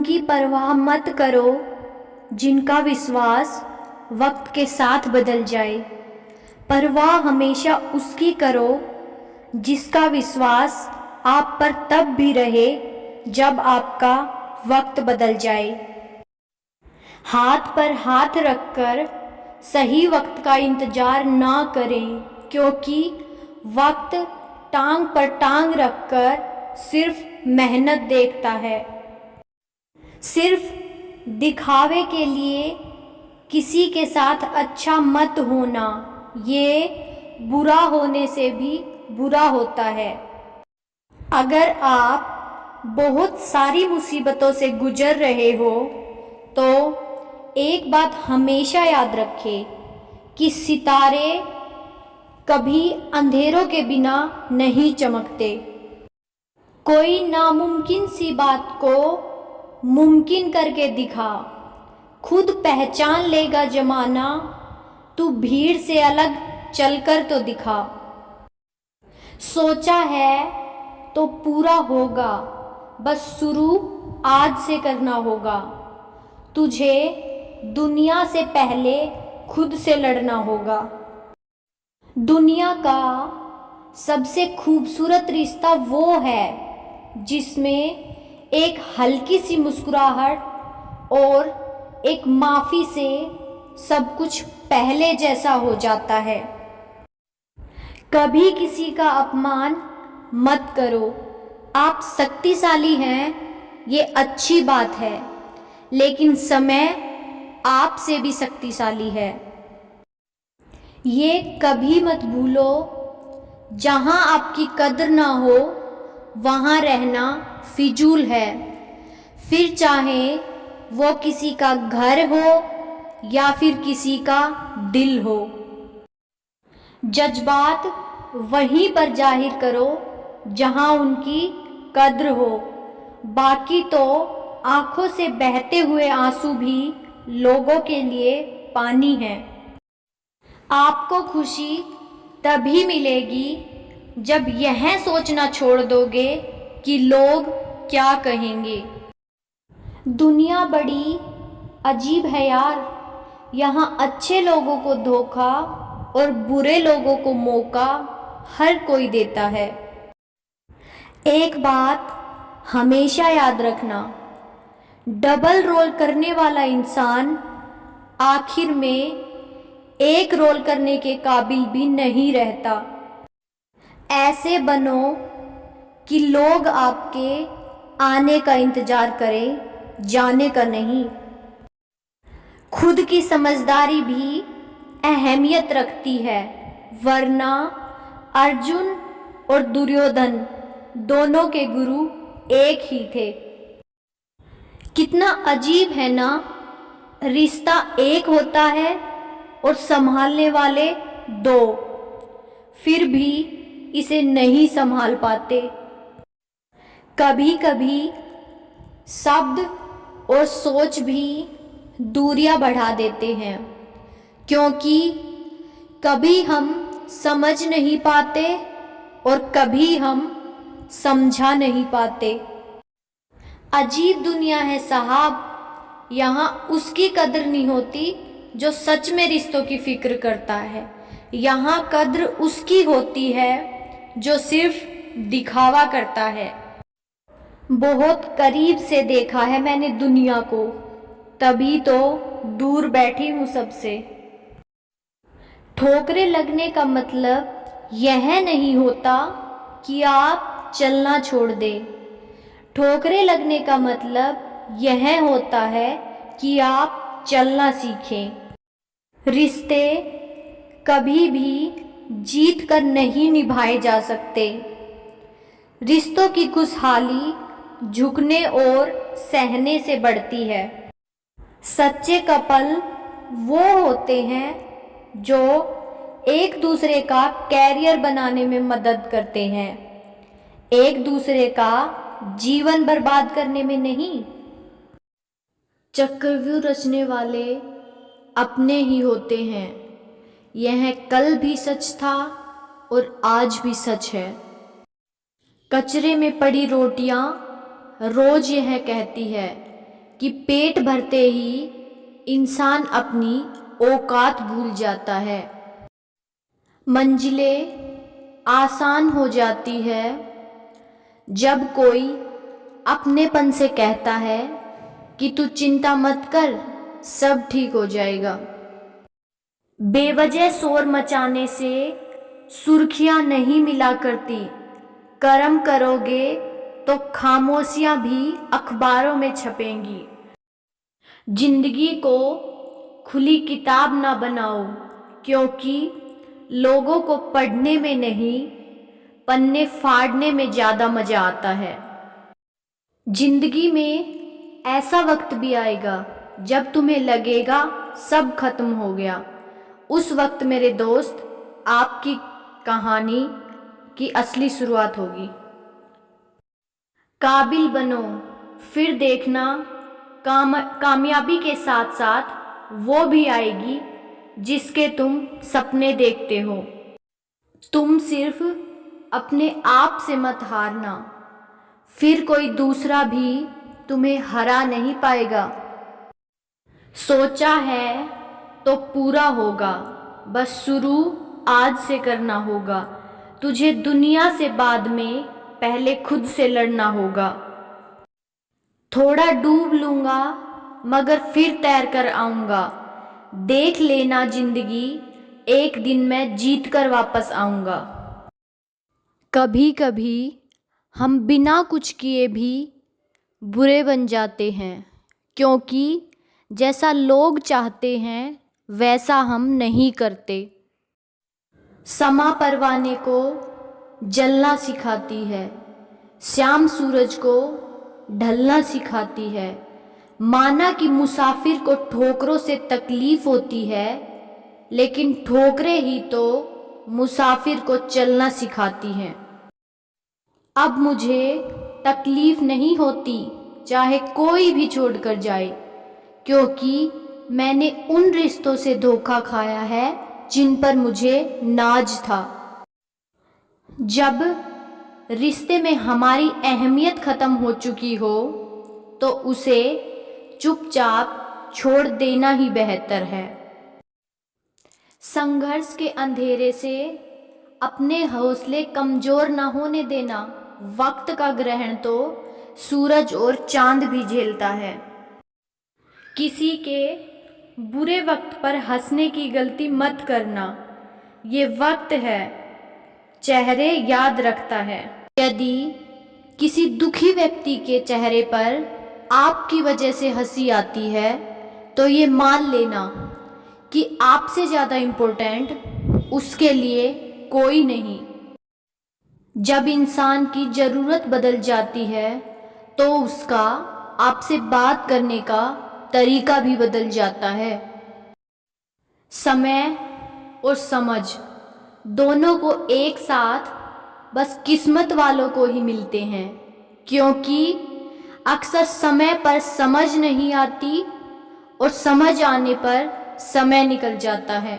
उनकी परवाह मत करो जिनका विश्वास वक्त के साथ बदल जाए। परवाह हमेशा उसकी करो जिसका विश्वास आप पर तब भी रहे जब आपका वक्त बदल जाए। हाथ पर हाथ रखकर सही वक्त का इंतजार ना करें, क्योंकि वक्त टांग पर टांग रखकर सिर्फ मेहनत देखता है। सिर्फ दिखावे के लिए किसी के साथ अच्छा मत होना, ये बुरा होने से भी बुरा होता है। अगर आप बहुत सारी मुसीबतों से गुजर रहे हो तो एक बात हमेशा याद रखें कि सितारे कभी अंधेरों के बिना नहीं चमकते। कोई नामुमकिन सी बात को मुमकिन करके दिखा, खुद पहचान लेगा जमाना, तू भीड़ से अलग चलकर तो दिखा। सोचा है तो पूरा होगा, बस शुरू आज से करना होगा। तुझे दुनिया से पहले खुद से लड़ना होगा। दुनिया का सबसे खूबसूरत रिश्ता वो है जिसमें एक हल्की सी मुस्कुराहट और एक माफ़ी से सब कुछ पहले जैसा हो जाता है। कभी किसी का अपमान मत करो। आप शक्तिशाली हैं, ये अच्छी बात है, लेकिन समय आपसे भी शक्तिशाली है। ये कभी मत भूलो, जहाँ आपकी कद्र ना हो वहाँ रहना फिजूल है। फिर चाहे वो किसी का घर हो या फिर किसी का दिल हो। जज्बात वहीं पर जाहिर करो जहाँ उनकी कद्र हो। बाकी तो आंखों से बहते हुए आंसू भी लोगों के लिए पानी है। आपको खुशी तभी मिलेगी जब यह सोचना छोड़ दोगे कि लोग क्या कहेंगे। दुनिया बड़ी अजीब है यार, यहाँ अच्छे लोगों को धोखा और बुरे लोगों को मौका हर कोई देता है। एक बात हमेशा याद रखना, डबल रोल करने वाला इंसान आखिर में एक रोल करने के काबिल भी नहीं रहता। ऐसे बनो कि लोग आपके आने का इंतजार करें, जाने का नहीं। खुद की समझदारी भी अहमियत रखती है, वरना अर्जुन और दुर्योधन दोनों के गुरु एक ही थे। कितना अजीब है ना, रिश्ता एक होता है और संभालने वाले दो, फिर भी इसे नहीं संभाल पाते। कभी कभी शब्द और सोच भी दूरियां बढ़ा देते हैं, क्योंकि कभी हम समझ नहीं पाते और कभी हम समझा नहीं पाते। अजीब दुनिया है साहब, यहाँ उसकी कद्र नहीं होती जो सच में रिश्तों की फिक्र करता है। यहाँ कद्र उसकी होती है जो सिर्फ दिखावा करता है। बहुत करीब से देखा है मैंने दुनिया को, तभी तो दूर बैठी हूँ सबसे। ठोकरें लगने का मतलब यह नहीं होता कि आप चलना छोड़ दें। ठोकरें लगने का मतलब यह होता है कि आप चलना सीखें। रिश्ते कभी भी जीत कर नहीं निभाए जा सकते। रिश्तों की खुशहाली झुकने और सहने से बढ़ती है। सच्चे कपल वो होते हैं जो एक दूसरे का कैरियर बनाने में मदद करते हैं, एक दूसरे का जीवन बर्बाद करने में नहीं। चक्रव्यूह रचने वाले अपने ही होते हैं, यह कल भी सच था और आज भी सच है। कचरे में पड़ी रोटियां रोज यह कहती है, कि पेट भरते ही इंसान अपनी औकात भूल जाता है। मंजिलें आसान हो जाती है जब कोई अपनेपन से कहता है कि तू चिंता मत कर, सब ठीक हो जाएगा। बेवजह शोर मचाने से सुर्खियां नहीं मिला करती, कर्म करोगे तो खामोशियां भी अखबारों में छपेंगी। जिंदगी को खुली किताब ना बनाओ, क्योंकि लोगों को पढ़ने में नहीं, पन्ने फाड़ने में ज़्यादा मज़ा आता है। जिंदगी में ऐसा वक्त भी आएगा जब तुम्हें लगेगा सब खत्म हो गया। उस वक्त मेरे दोस्त आपकी कहानी की असली शुरुआत होगी। काबिल बनो, फिर देखना कामयाबी के साथ साथ वो भी आएगी जिसके तुम सपने देखते हो। तुम सिर्फ अपने आप से मत हारना, फिर कोई दूसरा भी तुम्हें हरा नहीं पाएगा। सोचा है तो पूरा होगा, बस शुरू आज से करना होगा। तुझे दुनिया से बाद में पहले खुद से लड़ना होगा। थोड़ा डूब लूँगा मगर फिर तैर कर आऊँगा। देख लेना जिंदगी, एक दिन मैं जीत कर वापस आऊँगा। कभी कभी हम बिना कुछ किए भी बुरे बन जाते हैं, क्योंकि जैसा लोग चाहते हैं वैसा हम नहीं करते। समा परवाने को जलना सिखाती है, शाम सूरज को ढलना सिखाती है। माना कि मुसाफिर को ठोकरों से तकलीफ होती है, लेकिन ठोकरें ही तो मुसाफिर को चलना सिखाती हैं। अब मुझे तकलीफ नहीं होती चाहे कोई भी छोड़कर जाए, क्योंकि मैंने उन रिश्तों से धोखा खाया है जिन पर मुझे नाज था। जब रिश्ते में हमारी अहमियत ख़त्म हो चुकी हो तो उसे चुपचाप छोड़ देना ही बेहतर है। संघर्ष के अंधेरे से अपने हौसले कमज़ोर ना होने देना। वक्त का ग्रहण तो सूरज और चांद भी झेलता है। किसी के बुरे वक्त पर हंसने की गलती मत करना, ये वक्त है, चेहरे याद रखता है। यदि किसी दुखी व्यक्ति के चेहरे पर आपकी वजह से हंसी आती है तो ये मान लेना कि आपसे ज़्यादा इम्पोर्टेंट उसके लिए कोई नहीं। जब इंसान की ज़रूरत बदल जाती है तो उसका आपसे बात करने का तरीका भी बदल जाता है। समय और समझ दोनों को एक साथ बस किस्मत वालों को ही मिलते हैं, क्योंकि अक्सर समय पर समझ नहीं आती और समझ आने पर समय निकल जाता है।